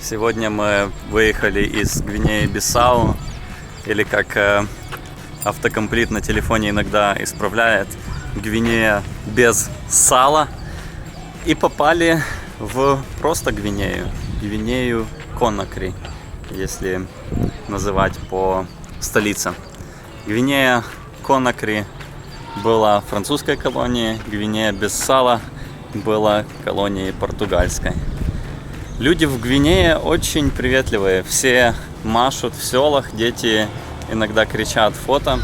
Сегодня мы выехали из Гвинеи-Бисау, или как автокомплит на телефоне иногда исправляет, Гвинея без сала, и попали в просто Гвинею, Гвинею Конакри, если называть по столице. Гвинея Конакри была французской колонией, Гвинея без сала была колонией португальской. Люди в Гвинее очень приветливые, все машут в селах, дети иногда кричат фото.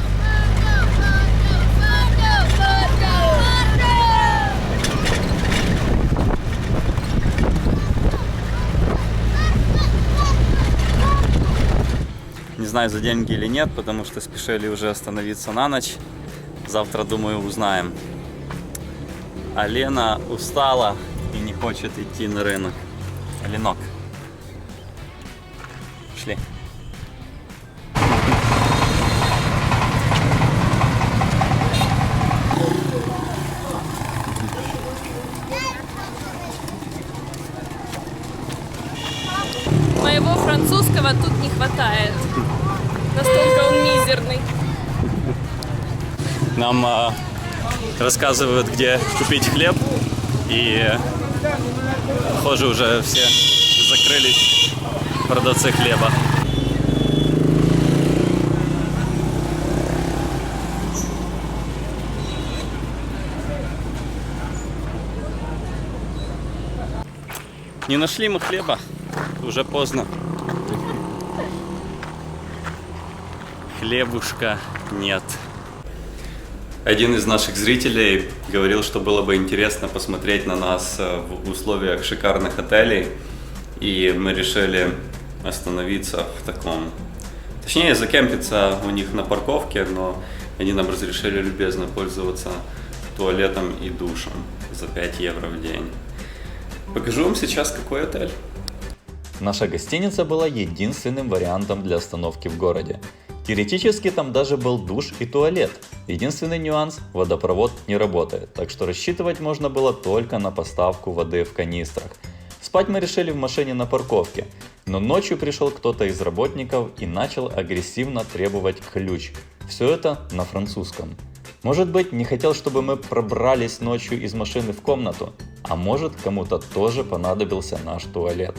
Не знаю, за деньги или нет, потому что спешили уже остановиться на ночь. Завтра, думаю, узнаем. А Лена устала и не хочет идти на рынок. Ленок. Шли. Моего французского тут не хватает. Настолько он мизерный. Нам рассказывают, где купить хлеб, и похоже, уже все закрылись продавцы хлеба. Не нашли мы хлеба, уже поздно. Хлебушка нет. Один из наших зрителей говорил, что было бы интересно посмотреть на нас в условиях шикарных отелей, и мы решили остановиться в таком, точнее закемпиться у них на парковке, но они нам разрешили любезно пользоваться туалетом и душем за 5 евро в день. Покажу вам сейчас, какой отель. Наша гостиница была единственным вариантом для остановки в городе. Теоретически там даже был душ и туалет. Единственный нюанс – водопровод не работает, так что рассчитывать можно было только на поставку воды в канистрах. Спать мы решили в машине на парковке, но ночью пришел кто-то из работников и начал агрессивно требовать ключ. Все это на французском. Может быть, не хотел, чтобы мы пробрались ночью из машины в комнату, а может, кому-то тоже понадобился наш туалет.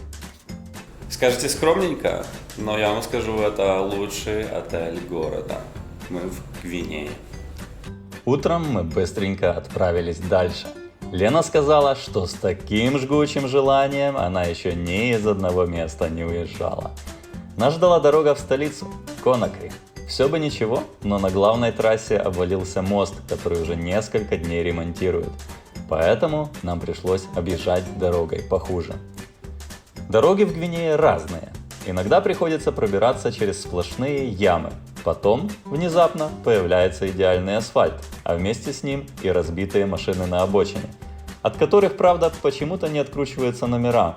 Скажете скромненько, но я вам скажу, это лучший отель города. Мы в Гвинее. Утром мы быстренько отправились дальше. Лена сказала, что с таким жгучим желанием она еще ни из одного места не уезжала. Нас ждала дорога в столицу, Конакри. Все бы ничего, но на главной трассе обвалился мост, который уже несколько дней ремонтируют. Поэтому нам пришлось объезжать дорогой похуже. Дороги в Гвинее разные. Иногда приходится пробираться через сплошные ямы. Потом, внезапно, появляется идеальный асфальт, а вместе с ним и разбитые машины на обочине, от которых, правда, почему-то не откручиваются номера.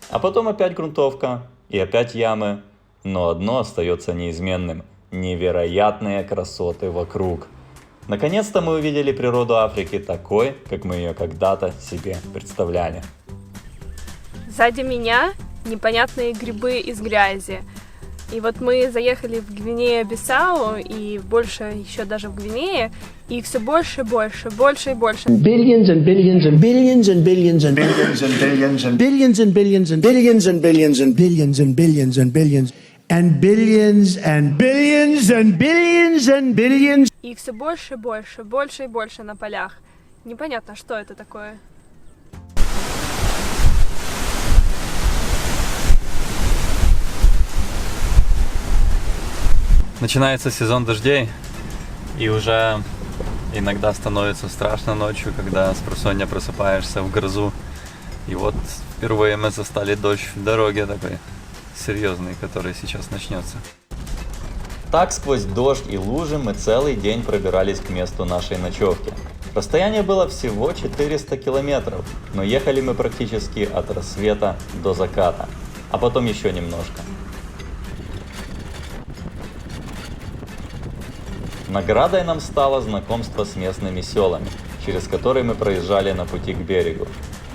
А потом опять грунтовка и опять ямы. Но одно остается неизменным – невероятные красоты вокруг. Наконец-то мы увидели природу Африки такой, как мы ее когда-то себе представляли. Сзади меня непонятные грибы из грязи. И вот мы заехали в Гвинею-Бисау, и больше еще даже в Гвинее, и все больше и больше, больше и больше. Billions and billions and billions and billions and billions and billions and billions and billions and billions and billions and billions and billions and billions and billions and billions and billions and billions. И все больше и больше, больше и больше на полях. Непонятно, что это такое. Начинается сезон дождей, и уже иногда становится страшно ночью, когда спросонья просыпаешься в грозу. И вот впервые мы застали дождь в дороге такой серьезный, который сейчас начнется. Так сквозь дождь и лужи мы целый день пробирались к месту нашей ночевки. Расстояние было всего 400 километров, но ехали мы практически от рассвета до заката, а потом еще немножко. Наградой нам стало знакомство с местными селами, через которые мы проезжали на пути к берегу.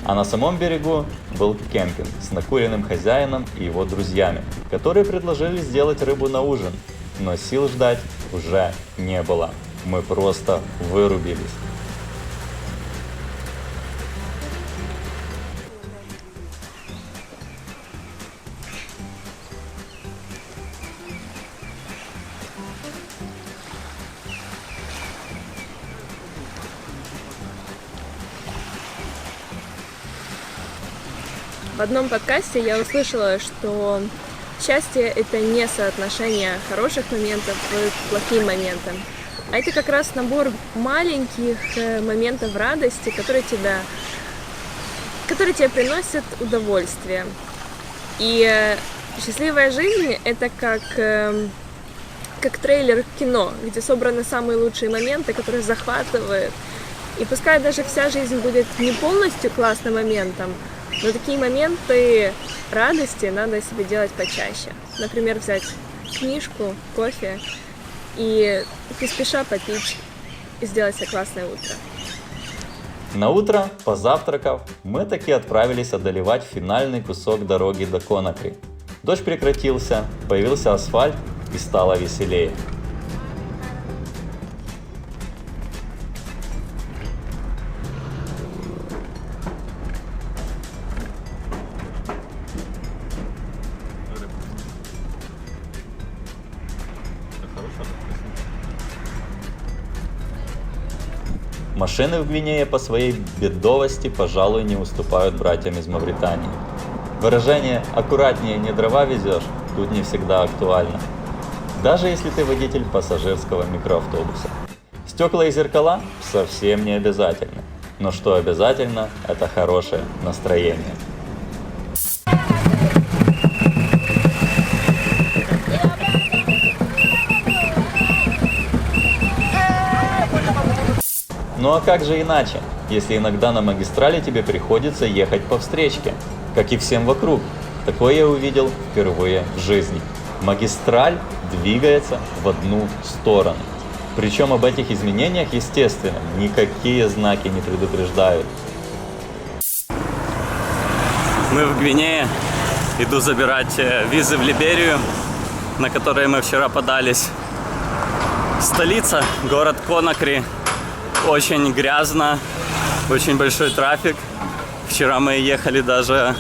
А на самом берегу был кемпинг с накуренным хозяином и его друзьями, которые предложили сделать рыбу на ужин. Но сил ждать уже не было. Мы просто вырубились. В одном подкасте я услышала, что счастье — это не соотношение хороших моментов к плохим моментам, а это как раз набор маленьких моментов радости, которые тебе приносят удовольствие. И счастливая жизнь — это как трейлер к кино, где собраны самые лучшие моменты, которые захватывают. И пускай даже вся жизнь будет не полностью классным моментом, но такие моменты радости надо себе делать почаще. Например, взять книжку, кофе и не спеша попить и сделать себе классное утро. На утро, позавтракав, мы таки отправились одолевать финальный кусок дороги до Конакри. Дождь прекратился, появился асфальт и стало веселее. Машины в Гвинее по своей бедовости, пожалуй, не уступают братьям из Мавритании. Выражение «аккуратнее, не дрова везешь» тут не всегда актуально. Даже если ты водитель пассажирского микроавтобуса. Стекла и зеркала совсем не обязательно. Но что обязательно, это хорошее настроение. Ну а как же иначе, если иногда на магистрали тебе приходится ехать по встречке, как и всем вокруг. Такое я увидел впервые в жизни. Магистраль двигается в одну сторону. Причем об этих изменениях, естественно, никакие знаки не предупреждают. Мы в Гвинее. Иду забирать визы в Либерию, на которые мы вчера подались. Столица, город Конакри. Очень грязно, очень большой трафик. Вчера мы ехали даже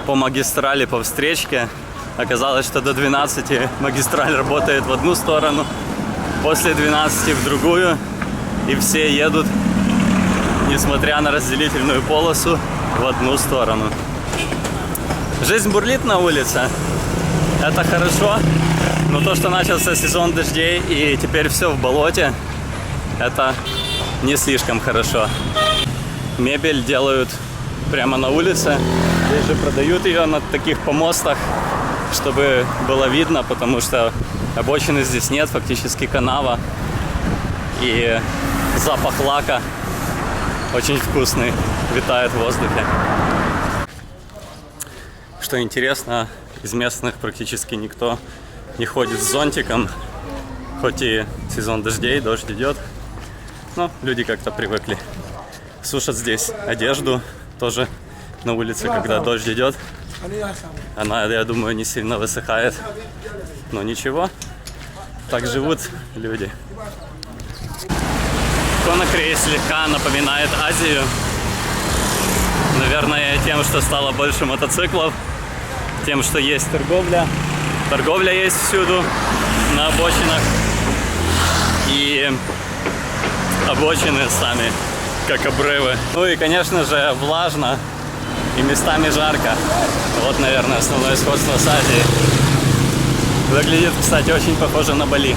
по магистрали, по встречке. Оказалось, что до 12 магистраль работает в одну сторону, после 12 в другую. И все едут, несмотря на разделительную полосу, в одну сторону. Жизнь бурлит на улице. Это хорошо, но то, что начался сезон дождей и теперь все в болоте, это не слишком хорошо. Мебель делают прямо на улице. Здесь же продают ее на таких помостах, чтобы было видно, потому что обочины здесь нет, фактически канава. И запах лака очень вкусный витает в воздухе. Что интересно, из местных практически никто не ходит с зонтиком, хоть и сезон дождей, дождь идет. Но люди как-то привыкли. Сушат здесь одежду тоже на улице, когда дождь идет. Она, я думаю, не сильно высыхает. Но ничего, так живут люди. Конакри слегка напоминает Азию. Наверное, тем, что стало больше мотоциклов, тем, что есть торговля. Торговля есть всюду, на обочинах. И обочины сами, как обрывы. Ну и, конечно же, влажно и местами жарко. Вот, наверное, основное сходство с Азией. Выглядит, кстати, очень похоже на Бали.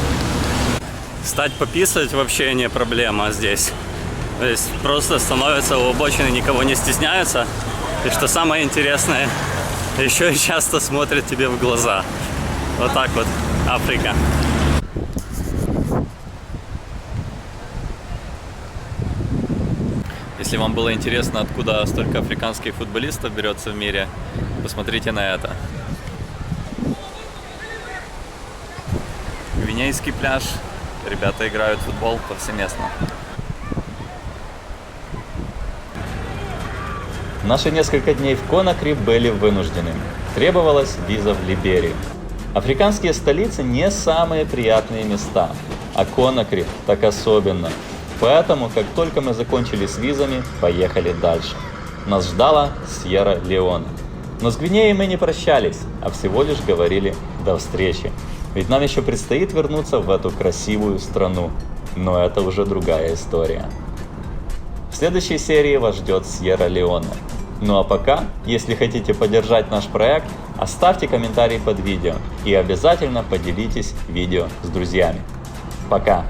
Встать пописать вообще не проблема здесь. То есть просто становятся у обочины, никого не стесняются. И что самое интересное, еще и часто смотрят тебе в глаза. Вот так вот Африка. Если вам было интересно, откуда столько африканских футболистов берется в мире, посмотрите на это. Гвинейский пляж. Ребята играют в футбол повсеместно. Наши несколько дней в Конакри были вынужденными. Требовалась виза в Либерию. Африканские столицы не самые приятные места, а Конакри так особенно. Поэтому, как только мы закончили с визами, поехали дальше. Нас ждала Сьерра-Леоне. Но с Гвинеей мы не прощались, а всего лишь говорили «до встречи». Ведь нам еще предстоит вернуться в эту красивую страну. Но это уже другая история. В следующей серии вас ждет Сьерра-Леоне. Ну а пока, если хотите поддержать наш проект, оставьте комментарий под видео и обязательно поделитесь видео с друзьями. Пока!